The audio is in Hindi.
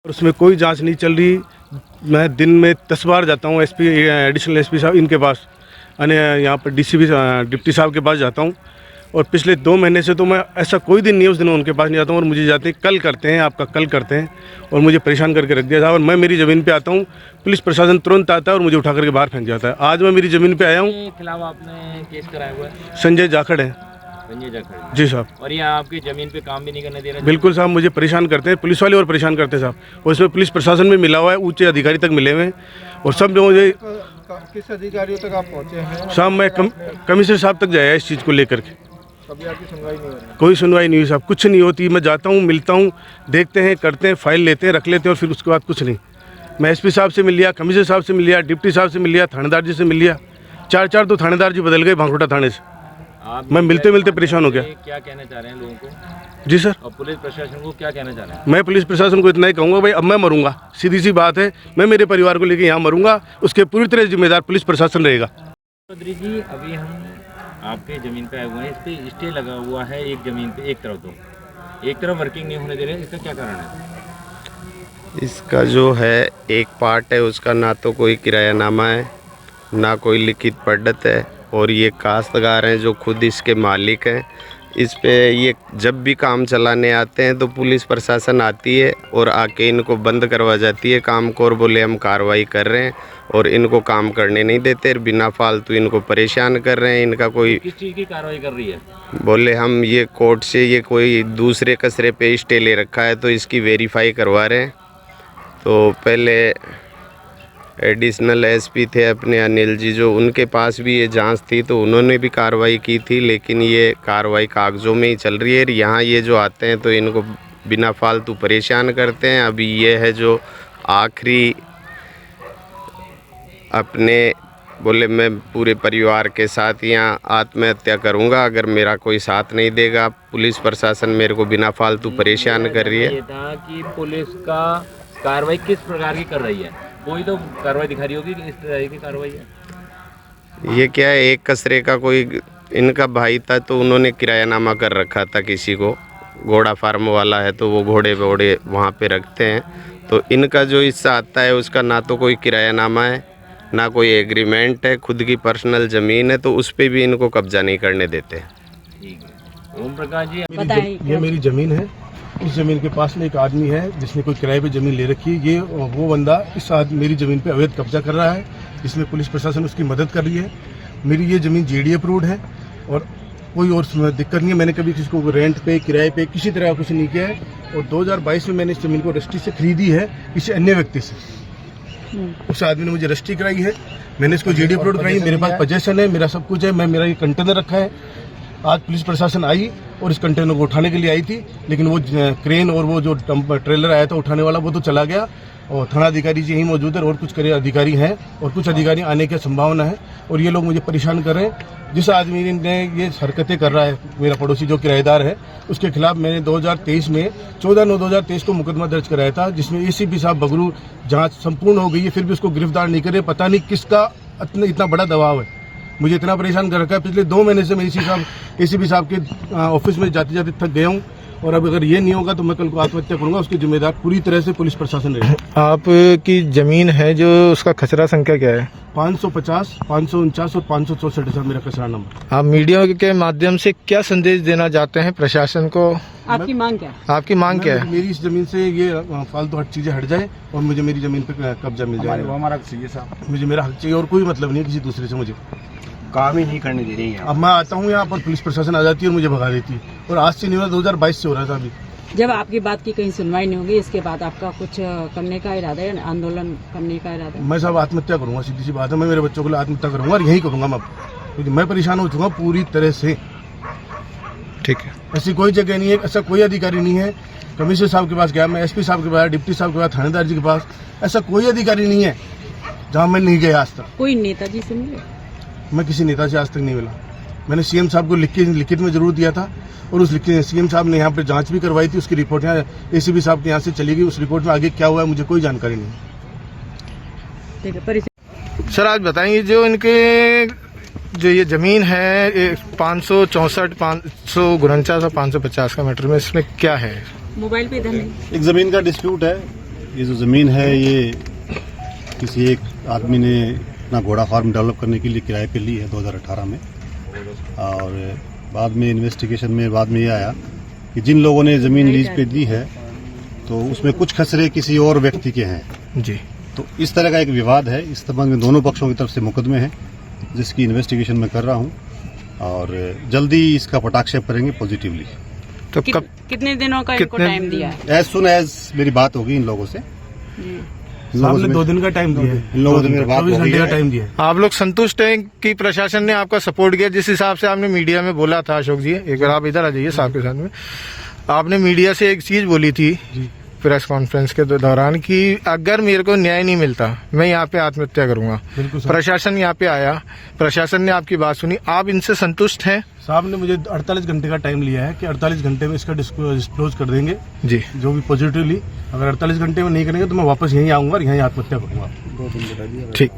उसमें कोई जांच नहीं चल रही। मैं दिन में 10 बार जाता हूँ एसपी एडिशनल एसपी साहब इनके पास, यानी यहाँ पर डीसीपी डिप्टी साहब के पास जाता हूँ। और पिछले 2 महीने से तो मैं ऐसा कोई दिन नहीं है उस दिन उनके पास नहीं जाता हूँ। और मुझे जाते कल करते हैं, आपका कल करते हैं, और मुझे परेशान करके रख दिया था। और मैं मेरी ज़मीन पे आता हूँ, पुलिस प्रशासन तुरंत आता है और मुझे उठा करके बाहर फेंक जाता है। आज मैं मेरी ज़मीन पे आया हूँ। खिलाफ आपने केस कराया हुआ है? संजय जाखड़ है। संजय जाखड़ जी साहब। और ये आपकी ज़मीन पे काम भी नहीं करने दे रहे? बिल्कुल साहब, मुझे परेशान करते हैं, पुलिस वाले और परेशान करते हैं साहब। और इसमें पुलिस प्रशासन में मिला हुआ है, ऊंचे अधिकारी तक मिले हुए हैं। और सब जो मुझे किस अधिकारियों तक आप पहुँचे हैं? साहब मैं कमिश्नर साहब तक जाया इस चीज़ को लेकर के। कभी आपकी सुनवाई नहीं हो रही? कोई सुनवाई नहीं हुई साहब, कुछ नहीं होती। मैं जाता हूँ, मिलता हूँ, देखते हैं, करते हैं, फाइल लेते हैं, रख लेते हैं, और फिर उसके बाद कुछ नहीं। मैं एसपी साहब से मिल लिया, कमिश्नर साहब से मिल लिया, डिप्टी साहब से मिल लिया, थानेदार जी से मिल लिया। 4 तो थानेदार जी बदल गए भांगरोटा थाने से। मैं मिलते मिलते परेशान हो गया। क्या कहना चाह रहे हैं लोगों को? जी सर। और पुलिस प्रशासन को क्या कहना चाह रहे हैं? मैं पुलिस प्रशासन को इतना ही कहूँगा, भाई अब मैं मरूंगा, सीधी सी बात है, मैं मेरे परिवार को लेकर यहाँ मरूंगा, उसके पूरी तरह जिम्मेदार पुलिस प्रशासन रहेगा। चौधरी जी, अभी हम आपके ज़मीन पे आए हुए हैं, इस पे स्टे लगा हुआ है एक ज़मीन पे, एक तरफ वर्किंग नहीं होने दे रहे हैं, इसका क्या कारण है? इसका जो है एक पार्ट है उसका ना तो कोई किरायानामा है, ना कोई लिखित पढ़त है, और ये काश्तकार हैं जो खुद इसके मालिक हैं। इस पे ये जब भी काम चलाने आते हैं तो पुलिस प्रशासन आती है और आके इनको बंद करवा जाती है काम को, और बोले हम कार्रवाई कर रहे हैं, और इनको काम करने नहीं देते, बिना फालतू इनको परेशान कर रहे हैं। इनका कोई किस चीज़ की कार्रवाई कर रही है? बोले हम ये कोर्ट से ये कोई दूसरे कसरे पे स्टे ले रखा है तो इसकी वेरीफाई करवा रहे हैं। तो पहले एडिशनल एसपी थे अपने अनिल जी, जो उनके पास भी ये जांच थी तो उन्होंने भी कार्रवाई की थी, लेकिन ये कार्रवाई कागज़ों में ही चल रही है। यहाँ ये जो आते हैं तो इनको बिना फालतू परेशान करते हैं। अभी ये है जो आखिरी अपने बोले मैं पूरे परिवार के साथ यहाँ आत्महत्या करूँगा अगर मेरा कोई साथ नहीं देगा। पुलिस प्रशासन मेरे को बिना फालतू परेशान कर रही है। ये था कि पुलिस का कार्रवाई किस प्रकार की कर रही है, कोई तो कार्रवाई दिखा रही होगी कि इस तरह की कार्रवाई है। ये क्या है, एक कसरे का कोई इनका भाई था तो उन्होंने किरायानामा कर रखा था किसी को, घोड़ा फार्म वाला है तो वो घोड़े वोड़े वहाँ पे रखते हैं। तो इनका जो हिस्सा आता है उसका ना तो कोई किरायानामा है, ना कोई एग्रीमेंट है, खुद की पर्सनल ज़मीन है, तो उस पर भी इनको कब्जा नहीं करने देते। ठीक है, ओम प्रकाश जी ये मेरी ज़मीन है। इस ज़मीन के पास में एक आदमी है जिसने कोई किराए पे ज़मीन ले रखी है। ये वो बंदा मेरी ज़मीन पे अवैध कब्जा कर रहा है, जिसमें पुलिस प्रशासन उसकी मदद कर रही है। मेरी ये ज़मीन जेडी अप्रूव्ड है और कोई और दिक्कत नहीं है। मैंने कभी किसी को रेंट पे, किराए पे, किसी तरह का कुछ नहीं किया है। और 2022 में मैंने इस ज़मीन को रजिस्ट्री से खरीदी है किसी अन्य व्यक्ति से। उस आदमी ने मुझे रजिस्ट्री कराई है, मैंने इसको जेडी अप्रूव्ड कराई है, मेरे पास पोजेशन है, मेरा सब कुछ है। मेरा ये कंटेनर रखा है। आज पुलिस प्रशासन आई और इस कंटेनर को उठाने के लिए आई थी, लेकिन वो क्रेन और वो जो ट्रेलर आया था उठाने वाला वो तो चला गया, और थानाधिकारी जी यहीं मौजूद है और कुछ अधिकारी हैं और कुछ अधिकारी आने की संभावना है। और ये लोग मुझे परेशान कर रहे हैं। जिस आदमी ने ये हरकतें कर रहा है, मेरा पड़ोसी जो किराएदार है, उसके खिलाफ मैंने 2023 में 14/9/2023 को मुकदमा दर्ज कराया था, जिसमें एसीपी साहब बगरू जाँच संपूर्ण हो गई है, फिर भी उसको गिरफ्तार नहीं करे। पता नहीं किसका इतना बड़ा दबाव है, मुझे इतना परेशान कर रखा है। पिछले 2 महीने से मैं एसीपी साहब के ऑफिस में जाते जाते थक गया हूँ। और अब अगर ये नहीं होगा तो मैं कल को आत्महत्या करूंगा। उसकी जिम्मेदार पूरी तरह से पुलिस प्रशासन रहेगा। आपकी जमीन है जो उसका खसरा संख्या क्या है? 550, 549 और 564 सर मेरा खसरा नंबर। आप मीडिया के माध्यम से क्या संदेश देना चाहते हैं प्रशासन को? आपकी मांग क्या है? आपकी मांग क्या है? मेरी इस जमीन से ये फालतू हट चीजें हट जाए और मुझे मेरी जमीन पे कब्जा मिल जाए। हमारा चाहिए साहब, मुझे मेरा हक चाहिए और कोई मतलब नहीं है किसी दूसरे से। मुझे काम ही नहीं करने दे रही है। अब मैं आता हूँ यहाँ पर, पुलिस प्रशासन आ जाती है और मुझे भगा देती है। और आज से नहीं हो रहा, 2022 से हो रहा था। अभी जब आपकी बात की कहीं सुनवाई नहीं होगी, इसके बाद आपका कुछ करने का इरादा है, आंदोलन करने का इरादा है? मैं साहब आत्महत्या करूंगा, सीधी सी बात है। मैं मेरे बच्चों के लिए आत्महत्या करूंगा और यही करूंगा मैं, क्योंकि मैं परेशान हो चुका हूँ पूरी तरह से। ठीक है, ऐसी कोई जगह नहीं है, ऐसा कोई अधिकारी नहीं है। कमिश्नर साहब के पास गया मैं, एसपी साहब के पास, डिप्टी साहब के पास, थानेदार जी के पास, ऐसा कोई अधिकारी नहीं है जहाँ मैं नहीं गया आज तक। कोई नेताजी से मिले? मैं किसी नेता से आज तक नहीं मिला। मैंने सीएम साहब को लिखित में जरूर दिया था और उस सीएम साहब ने यहाँ पे जांच भी करवाई थी। उसकी रिपोर्ट यहाँ एसीपी साहब के यहाँ से चली गई। उस रिपोर्ट में आगे क्या हुआ है मुझे कोई जानकारी नहीं। ठीक है, सर आज बताएंगे जो इनके जो ये जमीन है 564, 549 और 550 का मीटर में, इसमें क्या है? मोबाइल पे इधर नहीं। एक ज़मीन का डिस्प्यूट है ये जो ज़मीन है ये किसी एक आदमी ने अपना घोड़ा फार्म डेवलप करने के लिए किराए पे ली है 2018 में। और बाद में इन्वेस्टिगेशन में बाद में ये आया कि जिन लोगों ने ज़मीन लीज पे दी है तो उसमें कुछ खसरे किसी और व्यक्ति के हैं जी। तो इस तरह का एक विवाद है। इस संबंध में दोनों पक्षों की तरफ से मुकदमे हैं जिसकी इन्वेस्टिगेशन मैं कर रहा हूँ और जल्दी इसका पटाक्षेप करेंगे पॉजिटिवली। तो कब कितने दिनों का इनको कितने- टाइम दिया है? एज सुन एज मेरी बात होगी इन लोगों से। इन लोगों साहब से ने 2 दिन का टाइम दिया है, इन लोगों से मेरी बात 24 हो गई घंटे का है। टाइम दिया है। आप लोग संतुष्ट हैं कि प्रशासन ने आपका सपोर्ट किया जिस हिसाब से आपने मीडिया में बोला था? अशोक जी एक बार आप इधर आ जाइए साहब के साथ में। आपने मीडिया से एक चीज बोली थी प्रेस कॉन्फ्रेंस के दौरान कि अगर मेरे को न्याय नहीं मिलता मैं यहाँ पे आत्महत्या करूंगा। बिल्कुल साहब। प्रशासन यहाँ पे आया, प्रशासन ने आपकी बात सुनी, आप इनसे संतुष्ट हैं? साहब ने मुझे 48 घंटे का टाइम लिया है कि 48 घंटे में इसका डिस्क्लोज कर देंगे जी। जो भी पॉजिटिवली। अगर 48 घंटे में नहीं करेंगे तो मैं वापस यहीं आऊंगा और यहीं आत्महत्या करूंगा। ठीक।